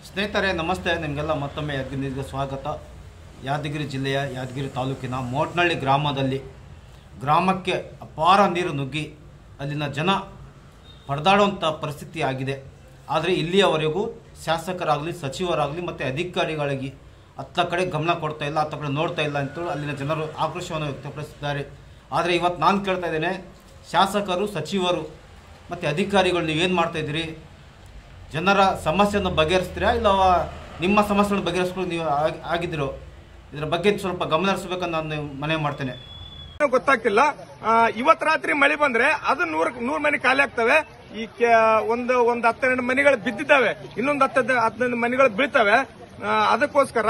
ಸ್ನೇಹಿತರೆ ನಮಸ್ತೆ, ನಿಮಗೆಲ್ಲ ಮತ್ತೊಮ್ಮೆ ಯಾದಗಿರಿಗೆ ಸ್ವಾಗತ. ಯಾದಗಿರಿ ಜಿಲ್ಲೆಯ ಯಾದಗಿರಿ ತಾಲೂಕಿನ ಮೋಟ್ನಳ್ಳಿ ಗ್ರಾಮಕ್ಕೆ ಅಪಾರ ನೀರು ನುಗ್ಗಿ ಅಲ್ಲಿನ ಜನ ಪರದಾಡುವಂಥ ಪರಿಸ್ಥಿತಿ ಆಗಿದೆ. ಆದರೆ ಇಲ್ಲಿಯವರೆಗೂ ಶಾಸಕರಾಗಲಿ ಸಚಿವರಾಗಲಿ ಮತ್ತು ಅಧಿಕಾರಿಗಳಿಗೆ ಅತ್ತ ಕಡೆ ಗಮನ ಕೊಡ್ತಾ ಇಲ್ಲ, ಅತ್ತ ಕಡೆ ನೋಡ್ತಾ ಇಲ್ಲ ಅಂತೇಳಿ ಅಲ್ಲಿನ ಜನರು ಆಕ್ರೋಶವನ್ನು ವ್ಯಕ್ತಪಡಿಸಿದ್ದಾರೆ. ಆದರೆ ಇವತ್ತು ನಾನು ಕೇಳ್ತಾ ಇದ್ದೇನೆ, ಶಾಸಕರು ಸಚಿವರು ಮತ್ತು ಅಧಿಕಾರಿಗಳು ನೀವೇನು ಮಾಡ್ತಾಯಿದ್ದೀರಿ? ಜನರ ಸಮಸ್ಯೆಯನ್ನು ಬಗೆಹರಿಸ್ತೀರಾ ಇಲ್ಲ ನಿಮ್ಮ ಸಮಸ್ಯೆಯನ್ನು ಬಗೆಹರಿಸ್ಕೊಂಡು ನೀವು ಆಗಿದ್ದೀರೋ? ಇದರ ಬಗ್ಗೆ ಸ್ವಲ್ಪ ಗಮನ ಹರಿಸಬೇಕಂತ ನಾನು ಮನವಿ ಮಾಡ್ತೇನೆ. ಗೊತ್ತಾಗ್ತಿಲ್ಲ. ಇವತ್ತು ರಾತ್ರಿ ಮಳೆ ಬಂದ್ರೆ ಅದು 100 ಮನೆ ಖಾಲಿ ಆಗ್ತವೆ. ಈ ಒಂದು 10-12 ಮನೆಗಳು ಬಿದ್ದಿದ್ದಾವೆ, ಇನ್ನೊಂದು 10-15 ಮನೆಗಳು ಬೀಳ್ತವೆ. ಅದಕ್ಕೋಸ್ಕರ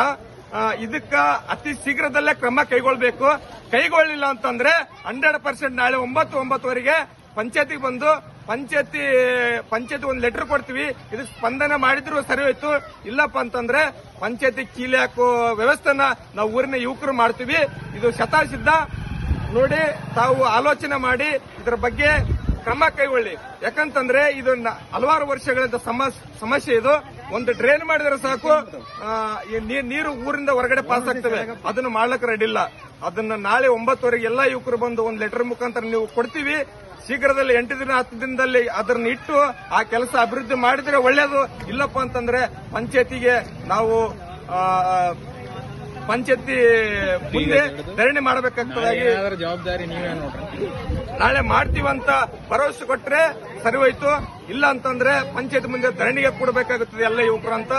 ಇದಕ್ಕ ಅತಿ ಶೀಘ್ರದಲ್ಲೇ ಕ್ರಮ ಕೈಗೊಳ್ಳಬೇಕು. ಕೈಗೊಳ್ಳಿಲ್ಲ ಅಂತಂದ್ರೆ 100% ನಾಳೆ 9-9ವರೆಗೆ ಪಂಚಾಯತಿಗೆ ಬಂದು ಪಂಚಾಯತಿ ಒಂದು ಲೆಟರ್ ಕೊಡ್ತೀವಿ. ಇದಕ್ಕೆ ಸ್ಪಂದನೆ ಮಾಡಿದ್ರು ಸರಿ ಹೋಯ್ತು, ಇಲ್ಲಪ್ಪ ಅಂತಂದ್ರೆ ಪಂಚಾಯತಿ ಕೀಲಿ ಹಾಕೋ ವ್ಯವಸ್ಥೆನ ನಾವು ಊರಿನ ಯುವಕರು ಮಾಡ್ತೀವಿ. ಇದು ಶತಸಿದ್ಧ. ನೋಡಿ, ತಾವು ಆಲೋಚನೆ ಮಾಡಿ ಇದರ ಬಗ್ಗೆ ಕ್ರಮ ಕೈಗೊಳ್ಳಿ. ಯಾಕಂತಂದ್ರೆ ಇದು ಹಲವಾರು ವರ್ಷಗಳಿಂದ ಸಮಸ್ಯೆ. ಇದು ಒಂದು ಡ್ರೈನ್ ಮಾಡಿದ್ರೆ ಸಾಕು, ನೀರು ಊರಿಂದ ಹೊರಗಡೆ ಪಾಸ್ ಆಗ್ತವೆ. ಅದನ್ನು ಮಾಡ್ಲಿಕ್ಕೆ ರೆಡಿ ಇಲ್ಲ. ಅದನ್ನ ನಾಳೆ 9ವರೆಗೆ ಎಲ್ಲಾ ಯುವಕರು ಬಂದು ಒಂದು ಲೆಟರ್ ಮುಖಾಂತರ ನೀವು ಕೊಡ್ತೀವಿ. ಶೀಘ್ರದಲ್ಲಿ 8 ದಿನ 10 ದಿನದಲ್ಲಿ ಅದನ್ನ ಇಟ್ಟು ಆ ಕೆಲಸ ಅಭಿವೃದ್ಧಿ ಮಾಡಿದ್ರೆ ಒಳ್ಳೇದು. ಇಲ್ಲಪ್ಪ ಅಂತಂದ್ರೆ ಪಂಚಾಯತಿಗೆ ನಾವು ಪಂಚಾಯತಿ ಮುಂದೆ ಧರಣಿ ಮಾಡಬೇಕಾಗ್ತದೆ. ಜವಾಬ್ದಾರಿ ನೀವೇ ನೋಡ್ರಿ. ನಾಳೆ ಮಾಡ್ತೀವಂತ ಭರವಸೆ ಕೊಟ್ರೆ ಸರಿ ಹೋಯ್ತು, ಇಲ್ಲ ಅಂತಂದ್ರೆ ಪಂಚಾಯತ್ ಮುಂದೆ ಧರಣಿಗೆ ಕೊಡಬೇಕಾಗುತ್ತದೆ ಎಲ್ಲ ಯುವಕರು ಅಂತ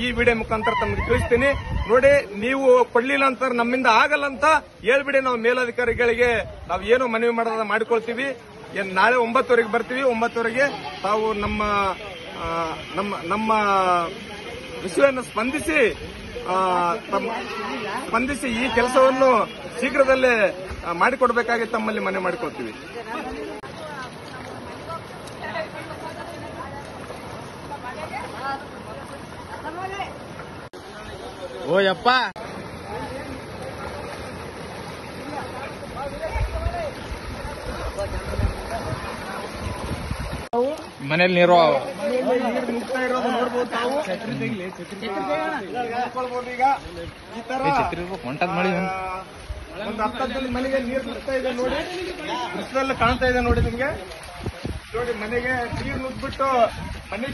ಈ ವಿಡಿಯೋ ಮುಖಾಂತರ ತಮಗೆ ತಿಳಿಸ್ತೀನಿ. ನೋಡಿ, ನೀವು ಕೊಡ್ಲಿಲ್ಲ ಅಂತ ನಮ್ಮಿಂದ ಆಗಲ್ಲ ಅಂತ ಹೇಳ್ಬಿಡಿ. ನಾವು ಮೇಲಧಿಕಾರಿಗಳಿಗೆ ನಾವು ಏನು ಮನವಿ ಮಾಡೋದ ಮಾಡಿಕೊಳ್ತೀವಿ. ನಾಳೆ 9ವರೆಗೆ ಬರ್ತೀವಿ. 9ವರೆಗೆ ತಾವು ನಮ್ಮ ವಿಷಯವನ್ನು ಸ್ಪಂದಿಸಿ ಈ ಕೆಲಸವನ್ನು ಶೀಘ್ರದಲ್ಲೇ ಮಾಡಿಕೊಡ್ಬೇಕಾಗಿ ತಮ್ಮಲ್ಲಿ ಮನವಿ ಮಾಡಿಕೊಳ್ತೀವಿ. ಓಯಪ್ಪ, ಮನೇಲಿ ನೀರು ನುಗ್ತಾ ಇರೋದು ನೋಡ್ಬೋದು ತಾವು. ಈಗ ಈ ತರ ಒಂದು 10 ಮನೆಗೆ ನೀರು ನುಗ್ತಾ ಇದೆ ನೋಡಿ, ದೃಶ್ಯದಲ್ಲಿ ಕಾಣ್ತಾ ಇದೆ ನೋಡಿ ನಿಮ್ಗೆ. ನೋಡಿ, ಮನೆಗೆ ನೀರು ನುಗ್ಬಿಟ್ಟು ಮನೆ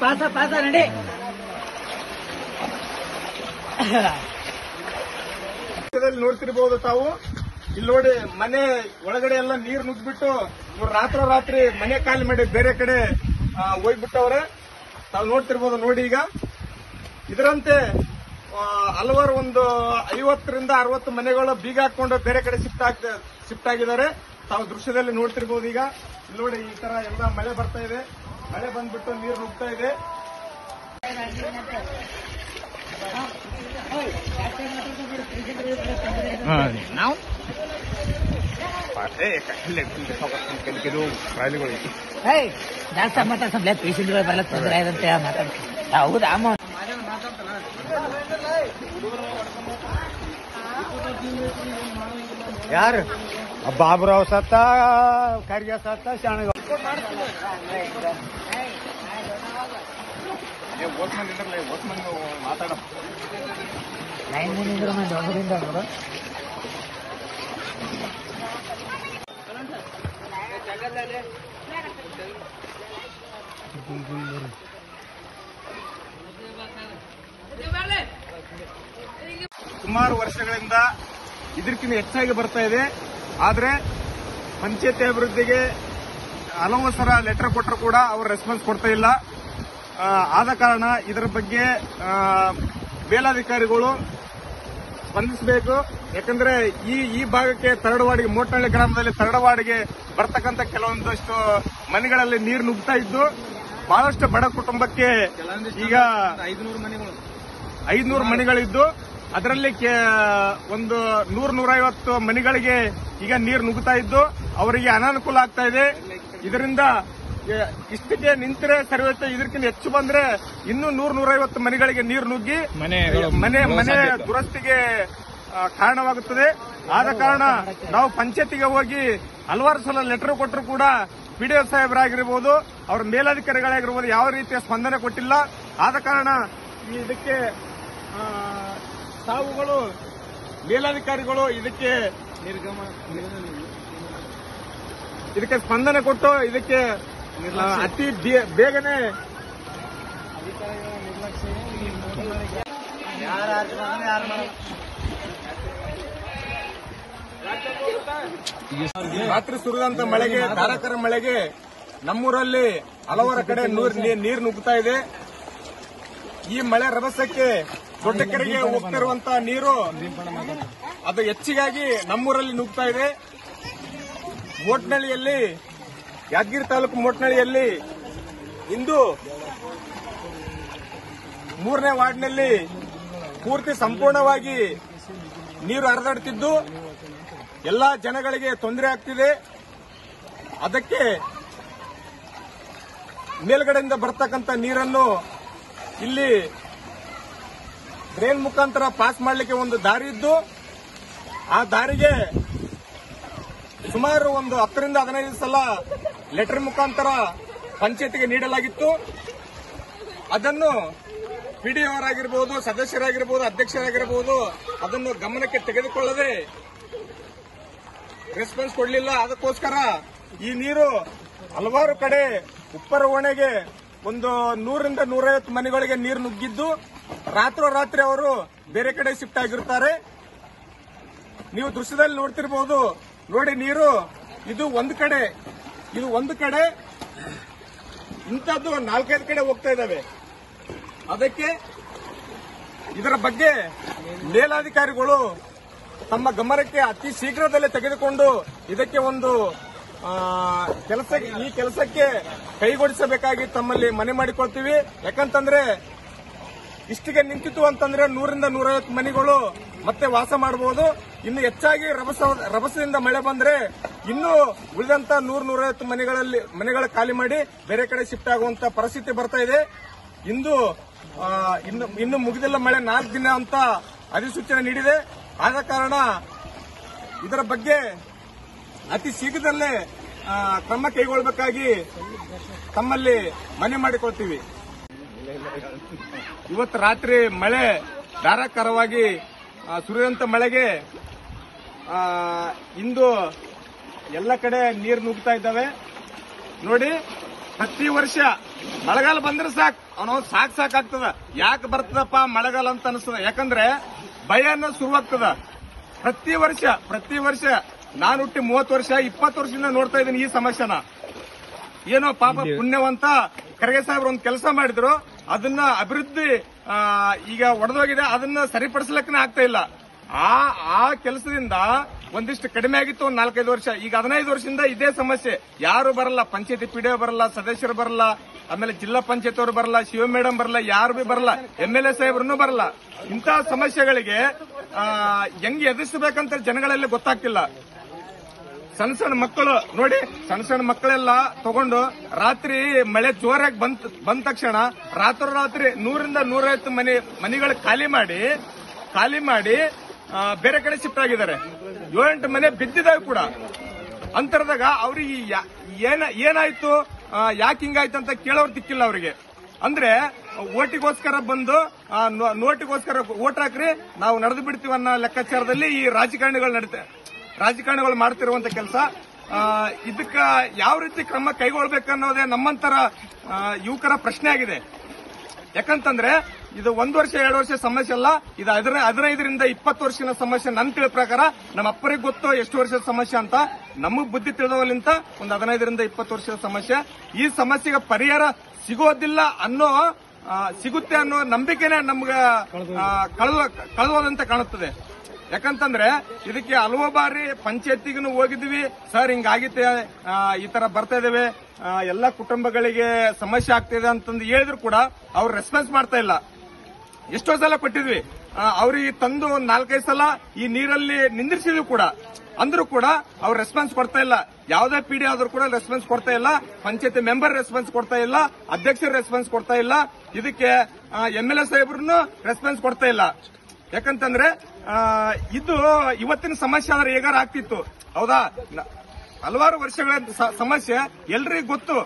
ಪಾಸ ನಡಿ. ನೋಡ್ತಿರ್ಬೋದು ತಾವು. ಇಲ್ಲಿ ನೋಡಿ, ಮನೆ ಒಳಗಡೆ ಎಲ್ಲ ನೀರು ನುಗ್ಬಿಟ್ಟು ಇವ್ರು ರಾತ್ರಿ ಮನೆ ಖಾಲಿ ಮಾಡಿ ಬೇರೆ ಕಡೆ ಹೋಗ್ಬಿಟ್ಟವ್ರೆ. ತಾವು ನೋಡ್ತಿರ್ಬೋದು. ನೋಡಿ, ಈಗ ಇದರಂತೆ ಹಲವಾರು ಒಂದು 50ರಿಂದ 60 ಮನೆಗಳು ಬೀಗ ಹಾಕೊಂಡು ಬೇರೆ ಕಡೆ ಶಿಫ್ಟ್ ಆಗಿದ್ದಾರೆ. ತಾವು ದೃಶ್ಯದಲ್ಲಿ ನೋಡ್ತಿರ್ಬೋದು. ಈಗ ಇಲ್ಲಿ ನೋಡಿ, ಈ ತರ ಎಲ್ಲ ಮಳೆ ಬರ್ತಾ ಇದೆ. ಮಳೆ ಬಂದ್ಬಿಟ್ಟು ನೀರು ನುಗ್ತಾ ಇದೆ. ನಾವು ಜಾಸ್ತಿ ಮಾತಾಡ್ಸಂಬ್ಲೆ ಪೇಷಂಟ್ಗಳು ಬರಲ್ಲ, ತೊಂದರೆ ಆದಂತೆ ಮಾತಾಡ್ತೀವಿ. ಹೌದಾ ಅಮ್ಮ, ಯಾರು ಬಾಬುರಾವ್ ಸತ್ತ, ಖರ್ಗೆ ಸತ್ತ, ಶಾಣಗ ಮಾತಾಡ ದೊಡ್ಡದಿಂದ ನೋಡು. ಸುಮಾರು ವರ್ಷಗಳಿಂದ ಇದಕ್ಕಿಂತ ಹೆಚ್ಚಾಗಿ ಬರ್ತಾ ಇದೆ. ಆದ್ರೆ ಪಂಚಾಯತಿ ಅಭಿವೃದ್ಧಿಗೆ ಹಲವು ಸಲ ಲೆಟರ್ ಕೊಟ್ಟರು ಕೂಡ ಅವರು ರೆಸ್ಪಾನ್ಸ್ ಕೊಡ್ತಾ ಇಲ್ಲ. ಆದ ಕಾರಣ ಇದರ ಬಗ್ಗೆ ಮೇಲಾಧಿಕಾರಿಗಳು ಸ್ಪಂದಿಸಬೇಕು. ಯಾಕಂದ್ರೆ ಈ ಭಾಗಕ್ಕೆ ತರಡವಾಡಿಗೆ, ಮೋಟ್ನಳ್ಳಿ ಗ್ರಾಮದಲ್ಲಿ ತರಡವಾಡಿಗೆ ಬರ್ತಕ್ಕಂಥ ಕೆಲವೊಂದಷ್ಟು ಮನೆಗಳಲ್ಲಿ ನೀರು ನುಗ್ತಾ ಇದ್ದು ಬಹಳಷ್ಟು ಬಡ ಕುಟುಂಬಕ್ಕೆ ಈಗ 500 ಮನೆಗಳಿದ್ದು ಅದರಲ್ಲಿ ಒಂದು 100-150 ಮನೆಗಳಿಗೆ ಈಗ ನೀರು ನುಗ್ತಾ ಇದ್ದು ಅವರಿಗೆ ಅನಾನುಕೂಲ ಆಗ್ತಾ ಇದೆ. ಇದರಿಂದ ಇಷ್ಟಕ್ಕೆ ನಿಂತರೆ ಸರಿ ಹೋಯ್ತು. ಇದಕ್ಕಿಂತ ಹೆಚ್ಚು ಬಂದ್ರೆ ಇನ್ನೂ 100-150 ಮನೆಗಳಿಗೆ ನೀರು ನುಗ್ಗಿ ಮನೆ ದುರಸ್ತಿಗೆ ಕಾರಣವಾಗುತ್ತದೆ. ಆದ ಕಾರಣ ನಾವು ಪಂಚಾಯತಿಗೆ ಹೋಗಿ ಹಲವಾರು ಸಲ ಲೆಟರ್ ಕೊಟ್ಟರು ಕೂಡ ಪಿಡಿಒ ಸಾಹೇಬರಾಗಿರ್ಬೋದು, ಅವರ ಮೇಲಧಿಕಾರಿಗಳಾಗಿರ್ಬೋದು ಯಾವ ರೀತಿಯ ಸ್ಪಂದನೆ ಕೊಟ್ಟಿಲ್ಲ. ಆದ ಕಾರಣ ಇದಕ್ಕೆ ತಾವುಗಳು ಮೇಲಧಿಕಾರಿಗಳು ಇದಕ್ಕೆ ಸ್ಪಂದನೆ ಕೊಟ್ಟು ಇದಕ್ಕೆ ಅತಿ ಬೇಗನೆ ರಾತ್ರಿ ಸುರಿದಂತ ಮಳೆಗೆ, ಧಾರಾಕಾರ ಮಳೆಗೆ ನಮ್ಮೂರಲ್ಲಿ ಹಲವಾರು ಕಡೆ ನೀರು ನುಗ್ಗುತ್ತಾ ಇದೆ. ಈ ಮಳೆ ರಭಸಕ್ಕೆ ದೊಡ್ಡ ಕೆರೆಗೆ ಹೋಗ್ತಿರುವಂತಹ ನೀರು ಅದು ಹೆಚ್ಚಿಗಾಗಿ ನಮ್ಮೂರಲ್ಲಿ ನುಗ್ಗುತ್ತಾ ಇದೆ. ಮೋಟ್ನಳ್ಳಿಯಲ್ಲಿ, ಯಾದಗಿರಿ ತಾಲೂಕು ಮೋಟ್ನಳ್ಳಿಯಲ್ಲಿ ಇಂದು 3ನೇ ವಾರ್ಡ್ನಲ್ಲಿ ಪೂರ್ತಿ ಸಂಪೂರ್ಣವಾಗಿ ನೀರು ಹರಿದಾಡುತ್ತಿದ್ದು ಎಲ್ಲಾ ಜನಗಳಿಗೆ ತೊಂದರೆ ಆಗ್ತಿದೆ. ಅದಕ್ಕೆ ಮೇಲ್ಗಡೆಯಿಂದ ಬರ್ತಕ್ಕಂಥ ನೀರನ್ನು ಇಲ್ಲಿ ಡ್ರೈನ್ ಮುಖಾಂತರ ಪಾಸ್ ಮಾಡಲಿಕ್ಕೆ ಒಂದು ದಾರಿ ಇದ್ದು, ಆ ದಾರಿಗೆ ಸುಮಾರು ಒಂದು 10ರಿಂದ 15 ಸಲ ಲೆಟರ್ ಮುಖಾಂತರ ಪಂಚಾಯತಿಗೆ ನೀಡಲಾಗಿತ್ತು. ಅದನ್ನು ಪಿಡಿಒರಾಗಿರ್ಬೋದು, ಸದಸ್ಯರಾಗಿರ್ಬೋದು, ಅಧ್ಯಕ್ಷರಾಗಿರ್ಬೋದು ಅದನ್ನು ಗಮನಕ್ಕೆ ತೆಗೆದುಕೊಳ್ಳದೆ ರೆಸ್ಪಾನ್ಸ್ ಕೊಡಲಿಲ್ಲ. ಅದಕ್ಕೋಸ್ಕರ ಈ ನೀರು ಹಲವಾರು ಕಡೆ ಉಪ್ಪರ ಓಣೆಗೆ ಒಂದು 100ರಿಂದ 150 ಮನೆಗಳಿಗೆ ನೀರು ನುಗ್ಗಿದ್ದು ರಾತ್ರೋರಾತ್ರಿ ಅವರು ಬೇರೆ ಕಡೆ ಶಿಫ್ಟ್ ಆಗಿರುತ್ತಾರೆ. ನೀವು ದೃಶ್ಯದಲ್ಲಿ ನೋಡ್ತಿರಬಹುದು. ನೋಡಿ, ನೀರು ಇದು ಒಂದು ಕಡೆ ಇಂಥದ್ದು 4-5 ಕಡೆ ಹೋಗ್ತಾ ಇದ್ದಾವೆ. ಅದಕ್ಕೆ ಇದರ ಬಗ್ಗೆ ಮೇಲಾಧಿಕಾರಿಗಳು ತಮ್ಮ ಗಮನಕ್ಕೆ ಅತಿ ಶೀಘ್ರದಲ್ಲೇ ತೆಗೆದುಕೊಂಡು ಇದಕ್ಕೆ ಒಂದು ಈ ಕೆಲಸಕ್ಕೆ ಕೈಗೊಳಿಸಬೇಕಾಗಿ ತಮ್ಮಲ್ಲಿ ಮನವಿ ಮಾಡಿಕೊಳ್ತೀವಿ. ಯಾಕಂತಂದ್ರೆ ಇಷ್ಟಿಗೆ ನಿಂತಿತ್ತು ಅಂತಂದ್ರೆ 100ರಿಂದ 150 ಮನೆಗಳು ಮತ್ತೆ ವಾಸ ಮಾಡಬಹುದು. ಇನ್ನು ಹೆಚ್ಚಾಗಿ ರಭಸದಿಂದ ಮಳೆ ಬಂದ್ರೆ ಇನ್ನೂ ಉಳಿದಂತ 100-150 ಮನೆಗಳ ಖಾಲಿ ಮಾಡಿ ಬೇರೆ ಕಡೆ ಶಿಫ್ಟ್ ಆಗುವಂತ ಪರಿಸ್ಥಿತಿ ಬರ್ತಾ ಇದೆ. ಇನ್ನು ಮುಗಿದಿಲ್ಲ ಮಳೆ, 4 ದಿನ ಅಂತ ಅಧಿಸೂಚನೆ ನೀಡಿದೆ. ಆದ ಕಾರಣ ಇದರ ಬಗ್ಗೆ ಅತಿ ಶೀಘ್ರದಲ್ಲೇ ಕ್ರಮ ಕೈಗೊಳ್ಳಬೇಕಾಗಿ ತಮ್ಮಲ್ಲಿ ಮನವಿ ಮಾಡಿಕೊಳ್ತೀವಿ. ಇವತ್ತು ರಾತ್ರಿ ಮಳೆ ಧಾರಾಕಾರವಾಗಿ ಸುರಿದಂತ ಮಳೆಗೆ ಇಂದು ಎಲ್ಲ ಕಡೆ ನೀರು ನುಗ್ಗುತ್ತಾ ಇದ್ದಾವೆ. ನೋಡಿ, ಪ್ರತಿ ವರ್ಷ ಮಳೆಗಾಲ ಬಂದ್ರೆ ಸಾಕು ಸಾಕಾಗ್ತದ. ಯಾಕೆ ಬರ್ತದಪ್ಪ ಮಳೆಗಾಲ ಅಂತ ಅನಿಸ್ತದ? ಯಾಕಂದ್ರೆ ಭಯ ಅನ್ನೋದು ಶುರುವಾಗ್ತದ. ಪ್ರತಿ ವರ್ಷ ನಾನು ಹುಟ್ಟಿ 30 ವರ್ಷ 20 ವರ್ಷದಿಂದ ನೋಡ್ತಾ ಇದ್ದೀನಿ ಈ ಸಮಸ್ಯೆನ. ಏನೋ ಪಾಪ ಪುಣ್ಯವಂತ ಖರ್ಗೆ ಸಾಹೇಬ್ರು ಒಂದು ಕೆಲಸ ಮಾಡಿದ್ರು, ಅದನ್ನ ಅಭಿವೃದ್ಧಿ ಈಗ ಒಡೆದೋಗಿದೆ, ಅದನ್ನ ಸರಿಪಡಿಸಲಿಕ್ಕೆ ಆಗ್ತಾ ಇಲ್ಲ. ಆ ಕೆಲಸದಿಂದ ಒಂದಿಷ್ಟು ಕಡಿಮೆ ಆಗಿತ್ತು, ಒಂದು 4-5 ವರ್ಷ. ಈಗ 15 ವರ್ಷದಿಂದ ಇದೇ ಸಮಸ್ಯೆ. ಯಾರು ಬರಲ್ಲ, ಪಂಚಾಯತಿ ಪಿಡಿಒ ಬರಲ್ಲ, ಸದಸ್ಯರು ಬರಲ್ಲ, ಆಮೇಲೆ ಜಿಲ್ಲಾ ಪಂಚಾಯತ್ ಅವರು ಬರಲ್ಲ, ಶಿವ ಮೇಡಮ್ ಬರಲ್ಲ, ಯಾರು ಬಿ ಬರಲ್ಲ, MLA ಸಾಹೇಬ್ರು ಬರಲ್ಲ. ಇಂತಹ ಸಮಸ್ಯೆಗಳಿಗೆ ಹೆಂಗ್ ಎದುರಿಸಬೇಕಂತ ಜನಗಳಲ್ಲಿ ಗೊತ್ತಾಗ್ತಿಲ್ಲ. ಸಣ್ಣ ಮಕ್ಕಳು ನೋಡಿ, ಸಣ್ಣ ಮಕ್ಕಳೆಲ್ಲ ತಗೊಂಡು ರಾತ್ರಿ ಮಳೆ ಜೋರಾಗಿ ಬಂದ ತಕ್ಷಣ ರಾತ್ರಿ 100ರಿಂದ 150 ಮನೆಗಳು ಖಾಲಿ ಮಾಡಿ ಬೇರೆ ಕಡೆ ಶಿಫ್ಟ್ ಆಗಿದ್ದಾರೆ. 7-8 ಮನೆ ಬಿದ್ದಿದ್ದಾವೆ ಕೂಡ. ಅಂತರದಾಗ ಅವ್ರಿಗೆ ಏನಾಯ್ತು, ಯಾಕೆ ಹಿಂಗಾಯ್ತು ಅಂತ ಕೇಳೋರು ದಿಕ್ಕಿಲ್ಲ ಅವರಿಗೆ. ಅಂದ್ರೆ ಓಟಿಗೋಸ್ಕರ ಬಂದು ನೋಟಿಗೋಸ್ಕರ ಓಟ್ ಹಾಕ್ರಿ, ನಾವು ನಡೆದು ಬಿಡ್ತೀವಿ ಅನ್ನೋ ಲೆಕ್ಕಾಚಾರದಲ್ಲಿ ಈ ರಾಜಕಾರಣಿಗಳು ಮಾಡ್ತಿರುವಂತ ಕೆಲಸ. ಇದಕ್ಕ ಯಾವ ರೀತಿ ಕ್ರಮ ಕೈಗೊಳ್ಳಬೇಕನ್ನೋದೇ ನಮ್ಮಂತರ ಯುವಕರ ಪ್ರಶ್ನೆ ಆಗಿದೆ. ಯಾಕಂತಂದ್ರೆ ಇದು 1 ವರ್ಷ 2 ವರ್ಷ ಸಮಸ್ಯೆ ಅಲ್ಲ, ಇದು 15ರಿಂದ 20 ವರ್ಷದ ಸಮಸ್ಯೆ. ನನ್ನ ತಿಳಿ ಪ್ರಕಾರ ನಮ್ಮ ಅಪ್ಪರಿಗೆ ಗೊತ್ತು ಎಷ್ಟು ವರ್ಷದ ಸಮಸ್ಯೆ ಅಂತ. ನಮಗ್ ಬುದ್ಧಿ ತಿಳಿದವಲ್ಲಿಂತ ಒಂದು 15ರಿಂದ 20 ವರ್ಷದ ಸಮಸ್ಯೆ. ಈ ಸಮಸ್ಯೆಗೆ ಪರಿಹಾರ ಸಿಗುತ್ತೆ ಅನ್ನೋ ನಂಬಿಕೆನೆ ನಮ್ಗೆ ಕಳೆದೋದಂತ ಕಾಣುತ್ತದೆ. ಯಾಕಂತಂದ್ರೆ ಇದಕ್ಕೆ ಹಲವು ಬಾರಿ ಪಂಚಾಯತಿಗೂ ಹೋಗಿದ್ವಿ, ಸರ್ ಹಿಂಗಾಗಿತ್ತೆ, ಈ ತರ ಬರ್ತಾ ಇದಾವೆ, ಎಲ್ಲಾ ಕುಟುಂಬಗಳಿಗೆ ಸಮಸ್ಯೆ ಆಗ್ತಿದೆ ಅಂತಂದು ಹೇಳಿದ್ರು ಕೂಡ ಅವ್ರು ರೆಸ್ಪಾನ್ಸ್ ಮಾಡ್ತಾ ಇಲ್ಲ. ಎಷ್ಟೋ ಸಲ ಕೊಟ್ಟಿದ್ವಿ, ಅವ್ರಿಗೆ ತಂದು 4-5 ಸಲ ಈ ನೀರಲ್ಲಿ ನಿಂದಿರಿಸಿದ್ವಿ ಕೂಡ. ಅಂದ್ರೂ ಕೂಡ ಅವ್ರು ರೆಸ್ಪಾನ್ಸ್ ಕೊಡ್ತಾ ಇಲ್ಲ. ಯಾವುದೇ ಪಿಡಿ ಆದ್ರೂ ಕೂಡ ರೆಸ್ಪಾನ್ಸ್ ಕೊಡ್ತಾ ಇಲ್ಲ. ಪಂಚಾಯತಿ ಮೆಂಬರ್ ರೆಸ್ಪಾನ್ಸ್ ಕೊಡ್ತಾ ಇಲ್ಲ, ಅಧ್ಯಕ್ಷರು ರೆಸ್ಪಾನ್ಸ್ ಕೊಡ್ತಾ ಇಲ್ಲ, ಇದಕ್ಕೆ MLA ಸಾಹೇಬ್ರು ರೆಸ್ಪಾನ್ಸ್ ಕೊಡ್ತಾ ಇಲ್ಲ. ಯಾಕಂತಂದ್ರೆ ಇದು ಇವತ್ತಿನ ಸಮಸ್ಯೆ ಆದ್ರೆ ಹೇಗಾರ ಆಗ್ತಿತ್ತು. ಹೌದಾ, ಹಲವಾರು ವರ್ಷಗಳ ಸಮಸ್ಯೆ ಎಲ್ರಿಗೂ ಗೊತ್ತು.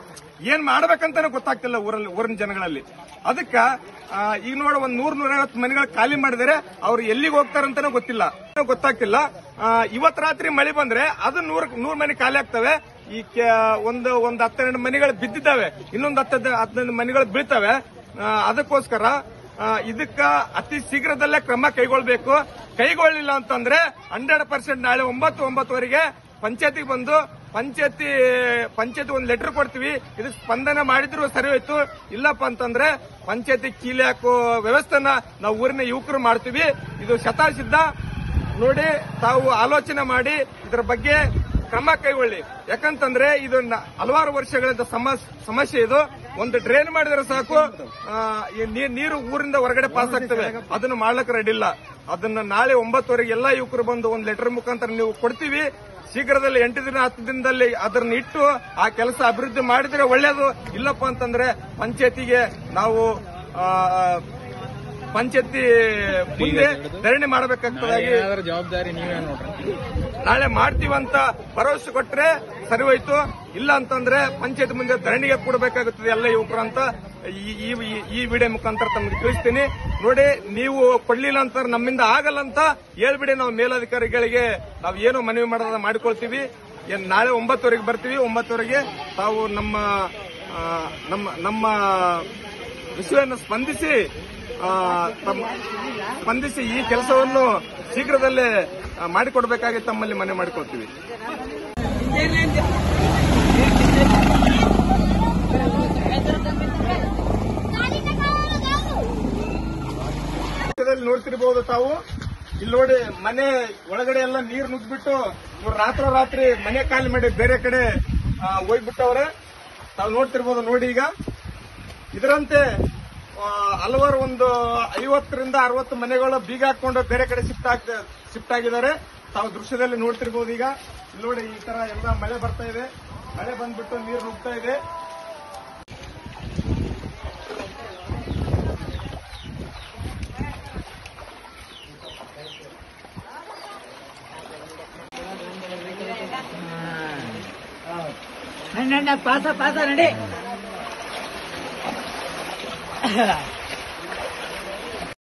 ಏನ್ ಮಾಡ್ಬೇಕಂತಾನೆ ಗೊತ್ತಾಗ್ತಿಲ್ಲ ಊರಿನ ಜನಗಳಲ್ಲಿ. ಅದಕ್ಕ ಈಗ ನೋಡ ಒಂದ್ 100-150 ಮನೆಗಳು ಖಾಲಿ ಮಾಡಿದರೆ ಅವ್ರು ಎಲ್ಲಿಗೆ ಹೋಗ್ತಾರಂತಾನೆ ಗೊತ್ತಾಗ್ತಿಲ್ಲ. ಇವತ್ ರಾತ್ರಿ ಮಳೆ ಬಂದ್ರೆ ಅದು 100 ಮನೆ ಖಾಲಿ ಆಗ್ತವೆ. ಈ ಒಂದು 10-12 ಮನೆಗಳು ಬಿದ್ದಿದ್ದಾವೆ, ಇನ್ನೊಂದು 10-15 ಮನೆಗಳು ಬೀಳ್ತವೆ. ಅದಕ್ಕೋಸ್ಕರ ಇದಕ್ಕ ಅತಿ ಶೀಘ್ರದಲ್ಲೇ ಕ್ರಮ ಕೈಗೊಳ್ಳಬೇಕು. ಕೈಗೊಳ್ಳಿಲ್ಲ ಅಂತಂದ್ರೆ 100% ನಾಳೆ 9-9ವರೆಗೆ ಪಂಚಾಯತಿಗೆ ಬಂದು ಪಂಚಾಯತಿ ಒಂದು ಲೆಟರ್ ಕೊಡ್ತೀವಿ. ಇದಕ್ಕೆ ಸ್ಪಂದನೆ ಮಾಡಿದ್ರು ಸರಿ ಹೋಯ್ತು, ಇಲ್ಲಪ್ಪ ಅಂತಂದ್ರೆ ಪಂಚಾಯತಿ ಕೀಲಿ ಹಾಕೋ ವ್ಯವಸ್ಥೆನ ನಾವು ಊರಿನ ಯುವಕರು ಮಾಡ್ತೀವಿ. ಇದು ಶತಾಸಿದ್ಧ. ನೋಡಿ, ತಾವು ಆಲೋಚನೆ ಮಾಡಿ ಇದರ ಬಗ್ಗೆ ಕ್ರಮ ಕೈಗೊಳ್ಳಿ. ಯಾಕಂತಂದ್ರೆ ಇದು ಹಲವಾರು ವರ್ಷಗಳಿಂದ ಸಮಸ್ಯೆ. ಇದು ಒಂದು ಡ್ರೈನ್ ಮಾಡಿದ್ರೆ ಸಾಕು, ನೀರು ಊರಿಂದ ಹೊರಗಡೆ ಪಾಸ್ ಆಗ್ತವೆ. ಅದನ್ನು ಮಾಡ್ಲಿಕ್ಕೆ ರೆಡಿ ಇಲ್ಲ. ಅದನ್ನ ನಾಳೆ 9ವರೆಗೆ ಎಲ್ಲಾ ಯುವಕರು ಬಂದು ಒಂದು ಲೆಟರ್ ಮುಖಾಂತರ ನೀವು ಕೊಡ್ತೀವಿ. ಶೀಘ್ರದಲ್ಲಿ 8 ದಿನ 10 ದಿನದಲ್ಲಿ ಅದನ್ನ ಇಟ್ಟು ಆ ಕೆಲಸ ಅಭಿವೃದ್ಧಿ ಮಾಡಿದ್ರೆ ಒಳ್ಳೇದು. ಇಲ್ಲಪ್ಪ ಅಂತಂದ್ರೆ ಪಂಚಾಯತಿಗೆ ನಾವು ಪಂಚಾಯತಿ ಮುಂದೆ ಧರಣಿ ಮಾಡಬೇಕಾಗ್ತದಾಗಿ ಜವಾಬ್ದಾರಿ ನೀವೇ ನೋಡ್ರಿ. ನಾಳೆ ಮಾಡ್ತೀವಂತ ಭರವಸೆ ಕೊಟ್ರೆ ಸರಿ ಹೋಯ್ತು, ಇಲ್ಲ ಅಂತಂದ್ರೆ ಪಂಚಾಯತ್ ಮುಂದೆ ಧರಣಿಗೆ ಕೊಡಬೇಕಾಗುತ್ತದೆ ಎಲ್ಲ ಯುವಕರು ಅಂತ ಈ ವಿಡಿಯೋ ಮುಖಾಂತರ ತಮಗೆ ತಿಳಿಸ್ತೀನಿ. ನೋಡಿ, ನೀವು ಕೊಡ್ಲಿಲ್ಲ ಅಂತ ನಮ್ಮಿಂದ ಆಗಲ್ಲ ಅಂತ ಹೇಳ್ಬಿಡಿ. ನಾವು ಮೇಲಧಿಕಾರಿಗಳಿಗೆ ನಾವು ಏನು ಮನವಿ ಮಾಡೋದ ಮಾಡಿಕೊಳ್ತೀವಿ. ನಾಳೆ 9ವರೆಗೆ ಬರ್ತೀವಿ. 9ವರೆಗೆ ತಾವು ನಮ್ಮ ವಿಷಯವನ್ನು ಸ್ಪಂದಿಸಿ ಈ ಕೆಲಸವನ್ನು ಶೀಘ್ರದಲ್ಲೇ ಮಾಡಿಕೊಡ್ಬೇಕಾಗಿ ತಮ್ಮಲ್ಲಿ ಮನವಿ ಮಾಡಿಕೊಳ್ತೀವಿ. ನೋಡ್ತಿರ್ಬಹುದು ತಾವು. ಇಲ್ಲಿ ನೋಡಿ, ಮನೆ ಒಳಗಡೆ ಎಲ್ಲ ನೀರು ನುಗ್ಗಿಬಿಟ್ಟು ರಾತ್ರಿ ಮನೆ ಖಾಲಿ ಮಾಡಿ ಬೇರೆ ಕಡೆ ಹೋಗ್ಬಿಟ್ಟವ್ರೆ. ತಾವು ನೋಡ್ತಿರ್ಬೋದು. ನೋಡಿ, ಈಗ ಇದರಂತೆ ಹಲವಾರು ಒಂದು 50-60 ಮನೆಗಳು ಬೀಗ ಹಾಕೊಂಡು ಬೇರೆ ಕಡೆ ಶಿಫ್ಟ್ ಆಗಿದ್ದಾರೆ. ತಾವು ದೃಶ್ಯದಲ್ಲಿ ನೋಡ್ತಿರ್ಬೋದು. ಈಗ ನೋಡಿ, ಈ ತರ ಎಲ್ಲ ಮಳೆ ಬರ್ತಾ ಇದೆ. ಮಳೆ ಬಂದ್ಬಿಟ್ಟು ನೀರು ನುಗ್ತಾ ಇದೆ. ಪಾಸ ನಡಿ